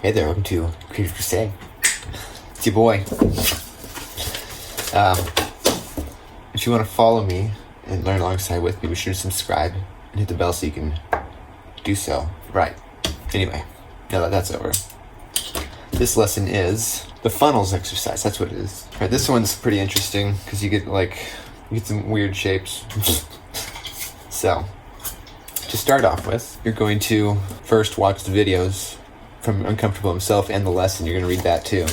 Hey there, welcome to Crusade. It's your boy. If you want to follow me and learn alongside with me, be sure to subscribe and hit the bell so you can do so. Right. Anyway, now that that's over, this lesson is the funnels exercise. That's what it is. Right, this one's pretty interesting because you get some weird shapes. So, to start off with, you're going to first watch the videos from Uncomfortable himself and the lesson. You're going to read that too,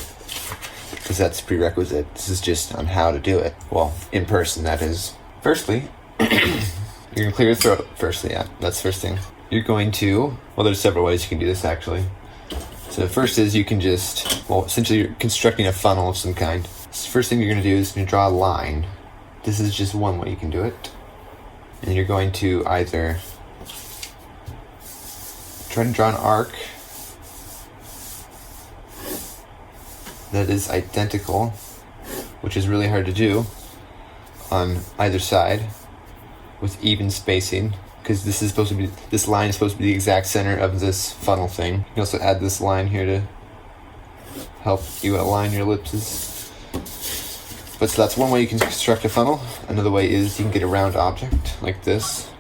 because that's a prerequisite. This is just on how to do it. Well, in person, that is. Firstly, you're going to clear your throat. Firstly, yeah, that's the first thing. You're going to, well, there's several ways you can do this actually. So the first is you can just, well, essentially you're constructing a funnel of some kind. So the first thing you're going to do is you're going to draw a line. This is just one way you can do it. And you're going to either try to draw an arc that is identical, which is really hard to do, on either side with even spacing, because this line is supposed to be the exact center of this funnel thing. You can also add this line here to help you align your ellipses. But so that's one way you can construct a funnel. Another way is you can get a round object like this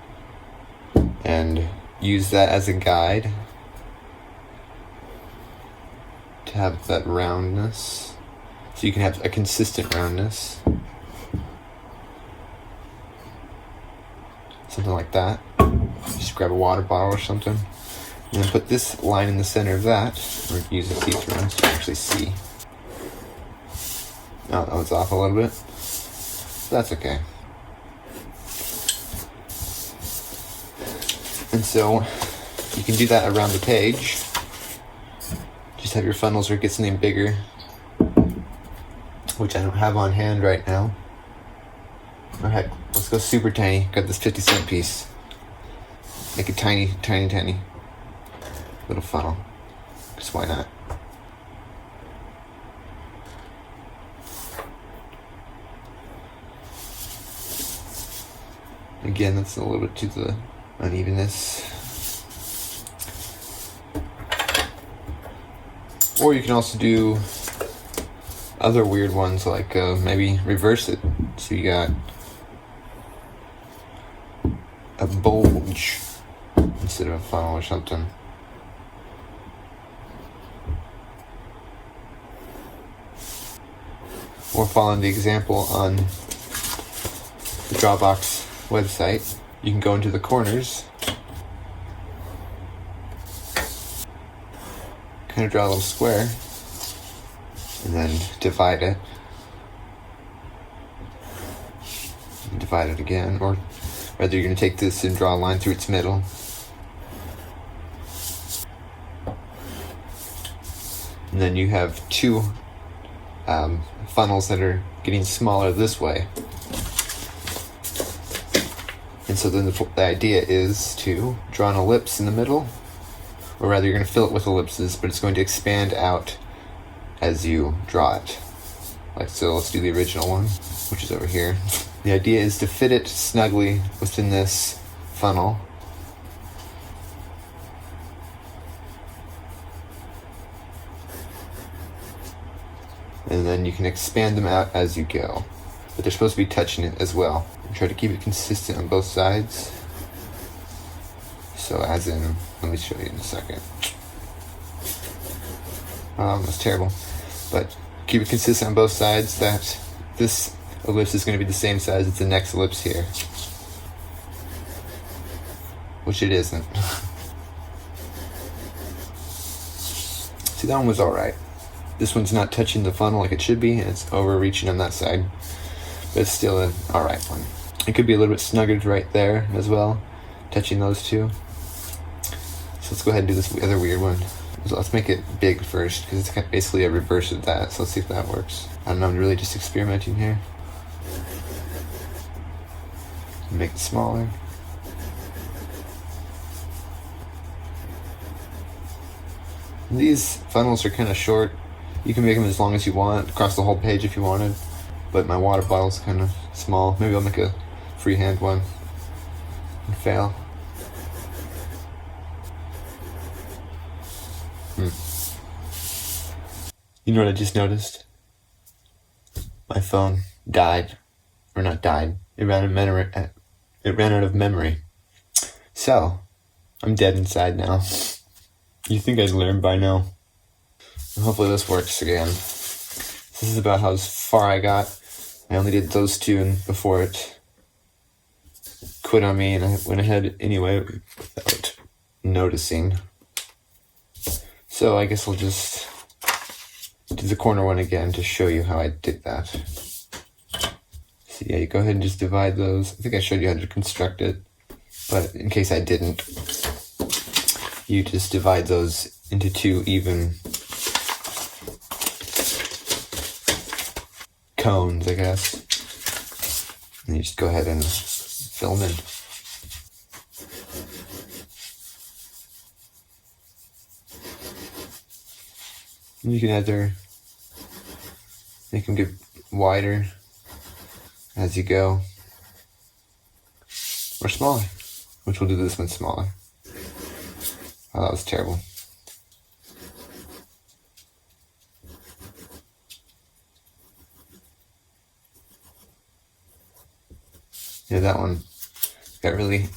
and use that as a guide to have that roundness, so you can have a consistent roundness, something like that. Just grab a water bottle or something and then put this line in the center of that, or use a see-through one so you can actually see. Oh, that was off a little bit. That's okay. And so you can do that around the page. Just have your funnels or get something bigger, which I don't have on hand right now. Or heck, let's go super tiny. Got this 50-cent piece. Make a tiny, tiny, tiny little funnel. Because why not? Again, that's a little bit to the unevenness. Or you can also do other weird ones, like maybe reverse it. So you got a bulge instead of a funnel or something. Or following the example on the Drawbox website, you can go into the corners, kind of draw a little square, and then divide it. And divide it again, or whether you're going to take this and draw a line through its middle. And then you have two funnels that are getting smaller this way. And so then the idea is to draw an ellipse in the middle, or rather you're going to fill it with ellipses, but it's going to expand out as you draw it. Like so, let's do the original one, which is over here. The idea is to fit it snugly within this funnel. And then you can expand them out as you go. But they're supposed to be touching it as well. And try to keep it consistent on both sides. So as in, let me show you in a second. That's terrible. But keep it consistent on both sides, that this ellipse is going to be the same size as the next ellipse here. Which it isn't. See, that one was alright. This one's not touching the funnel like it should be, and it's overreaching on that side. But it's still an alright one. It could be a little bit snugger right there as well, touching those two. So let's go ahead and do this other weird one. So let's make it big first, because it's basically a reverse of that. So let's see if that works. I don't know, I'm really just experimenting here. Make it smaller. And these funnels are kind of short. You can make them as long as you want, across the whole page if you wanted. But my water bottle's kind of small. Maybe I'll make a freehand one and fail. You know what I just noticed? My phone died. Or not died. It ran out of memory. So, I'm dead inside now. You think I'd learn by now? Hopefully this works again. This is about how far I got. I only did those two before it quit on me, and I went ahead anyway without noticing. So I guess I'll just do the corner one again to show you how I did that. So yeah, you go ahead and just divide those. I think I showed you how to construct it, but in case I didn't, you just divide those into two even cones, I guess. And you just go ahead and fill them in. And you can either make them get wider as you go, or smaller, which we'll do this one smaller. Oh, that was terrible. Yeah, that one got really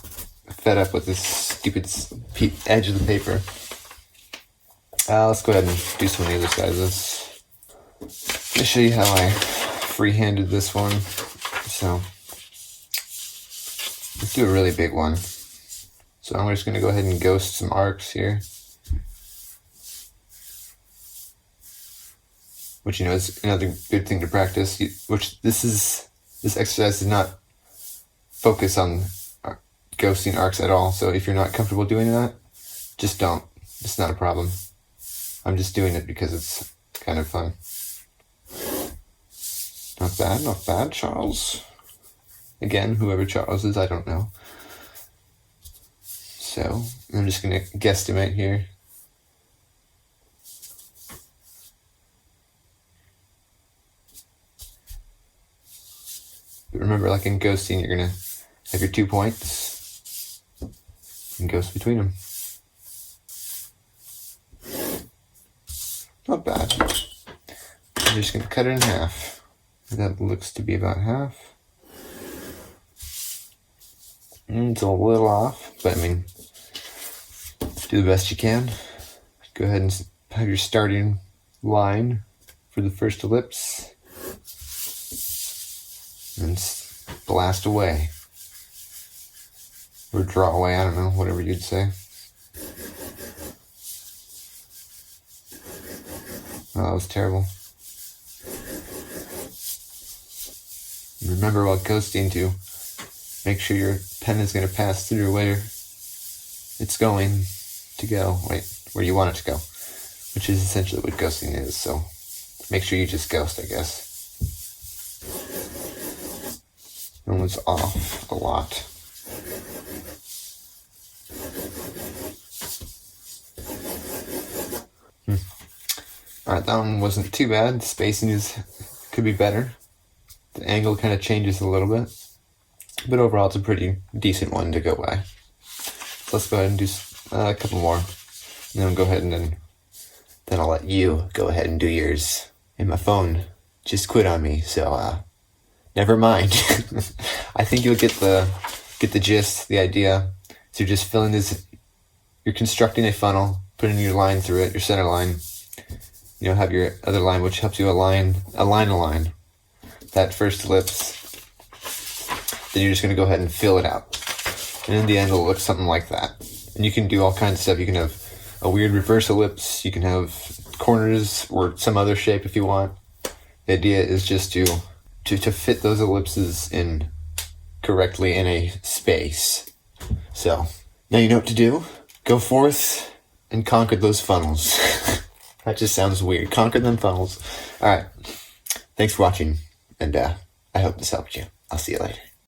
fed up with this stupid edge of the paper. Let's go ahead and do some on the other side of this. Let me show you how I free-handed this one. So, let's do a really big one. So I'm just going to go ahead and ghost some arcs here. Which, you know, is another good thing to practice. This exercise does not focus on ghosting arcs at all. So if you're not comfortable doing that, just don't. It's not a problem. I'm just doing it because it's kind of fun. Not bad, Charles. Again, whoever Charles is, I don't know. So, I'm just going to guesstimate here. But remember, like in ghosting, you're going to have your 2 points and ghost between them. Not bad. I'm just going to cut it in half. That looks to be about half. It's a little off, but I mean, do the best you can. Go ahead and have your starting line for the first ellipse. And blast away. Or draw away, I don't know, whatever you'd say. Oh, that was terrible. Remember while ghosting to make sure your pen is going to pass through where it's going to go, where you want it to go, which is essentially what ghosting is. So make sure you just ghost, I guess. That one's off a lot. Alright, that one wasn't too bad. The spacing could be better. The angle kind of changes a little bit. But overall, it's a pretty decent one to go by. So let's go ahead and do a couple more. And then I'll go ahead and then I'll let you go ahead and do yours. And my phone just quit on me, so never mind. I think you'll get the gist, the idea. So you're just filling this. You're constructing a funnel, putting your line through it, your center line. You know, have your other line, which helps you align a line. That first ellipse. Then you're just going to go ahead and fill it out. And in the end, it'll look something like that. And you can do all kinds of stuff. You can have a weird reverse ellipse. You can have corners or some other shape if you want. The idea is just to fit those ellipses in correctly in a space. So, now you know what to do. Go forth and conquer those funnels. That just sounds weird. Conquer them funnels. Alright. Thanks for watching. And I hope this helped you. I'll see you later.